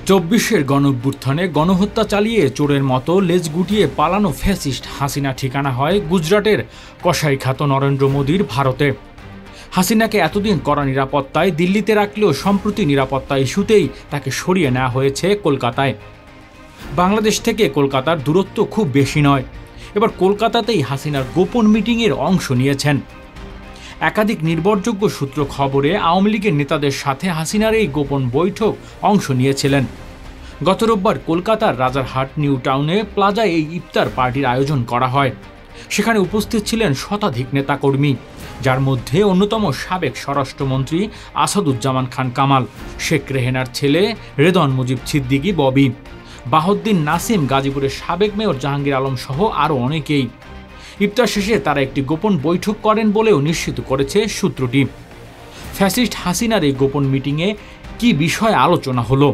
চব্বিশের গণঅভ্যুত্থানে গণহত্যা চালিয়ে চোরের মতো লেজ গুটিয়ে পালানো ফ্যাসিস্ট হাসিনা ঠিকানা হয় গুজরাটের কসাইখাত নরেন্দ্র মোদীর ভারতে। হাসিনাকে এতদিন কড়া নিরাপত্তায় দিল্লিতে রাখলেও সম্প্রতি নিরাপত্তা ইস্যুতেই তাকে সরিয়ে নেওয়া হয়েছে কলকাতায়। বাংলাদেশ থেকে কলকাতার দূরত্ব খুব বেশি নয়। এবার কলকাতাতেই হাসিনার গোপন মিটিংয়ের অংশ নিয়েছেন। একাধিক নির্ভরযোগ্য সূত্র খবরে আওয়ামী লীগের নেতাদের সাথে হাসিনার এই গোপন বৈঠক অংশ নিয়েছিলেন। গত রোববার কলকাতার রাজারহাট নিউ টাউনে প্লাজায় এই ইফতার পার্টির আয়োজন করা হয়। সেখানে উপস্থিত ছিলেন শতাধিক নেতাকর্মী, যার মধ্যে অন্যতম সাবেক স্বরাষ্ট্রমন্ত্রী আসাদুজ্জামান খান কামাল, শেখ রেহেনার ছেলে রেদওয়ান মুজিব সিদ্দিকী ববি, বাহাউদ্দিন নাসিম, গাজীপুরের সাবেক মেয়র জাহাঙ্গীর আলম সহ আরও অনেকেই। ইফতার শেষে তারা একটি গোপন বৈঠক করেন বলেও নিশ্চিত করেছে সূত্রটি। ফ্যাসিস্ট হাসিনার এই গোপন মিটিংয়ে কি বিষয়ে আলোচনা হলো?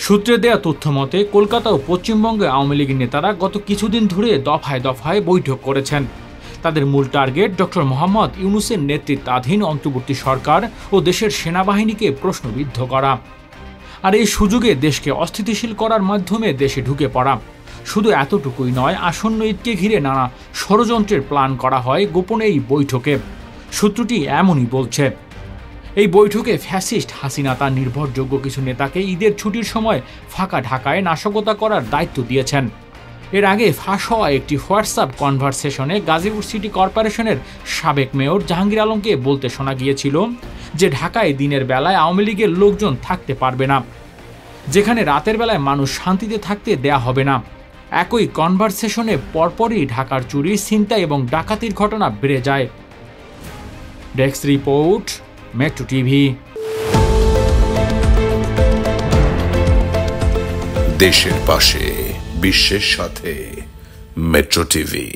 সূত্রে দেয়া তথ্য মতে কলকাতা ও পশ্চিমবঙ্গে আওয়ামী লীগের নেতারা গত কিছুদিন ধরে দফায় দফায় বৈঠক করেছেন। তাদের মূল টার্গেট ডক্টর মোহাম্মদ ইউনূসের নেতৃত্বাধীন অন্তর্বর্তী সরকার ও দেশের সেনাবাহিনীকে প্রশ্নবিদ্ধ করা, আর এই সুযোগে দেশকে অস্থিতিশীল করার মাধ্যমে দেশে ঢুকে পড়া। শুধু এতটুকুই নয়, আসন্ন ঈদকে ঘিরে নানা ষড়যন্ত্রের প্ল্যান করা হয় গোপনে এই বৈঠকে। সূত্রটি এমনই বলছে। এই বৈঠকে ফ্যাসিস্ট হাসিনা তার নির্ভরযোগ্য কিছু নেতাকে ঈদের ছুটির সময় ফাঁকা ঢাকায় নাশকতা করার দায়িত্ব দিয়েছেন। এর আগে ফাঁস হওয়া একটি হোয়াটসঅ্যাপ কনভারসেশনে গাজীপুর সিটি কর্পোরেশনের সাবেক মেয়র জাহাঙ্গীর আলমকে বলতে শোনা গিয়েছিল যে ঢাকায় দিনের বেলায় আওয়ামী লীগের লোকজন থাকতে পারবে না, যেখানে রাতের বেলায় মানুষ শান্তিতে থাকতে দেয়া হবে না। একই কনভারসেশনে পরপরই ঢাকার চুরি, ছিনতাই এবং ডাকাতির ঘটনা বেড়ে যায়। Desk report, metro TV. দেশের পাশে, বিশ্বের সাথে, মেট্রো টিভি।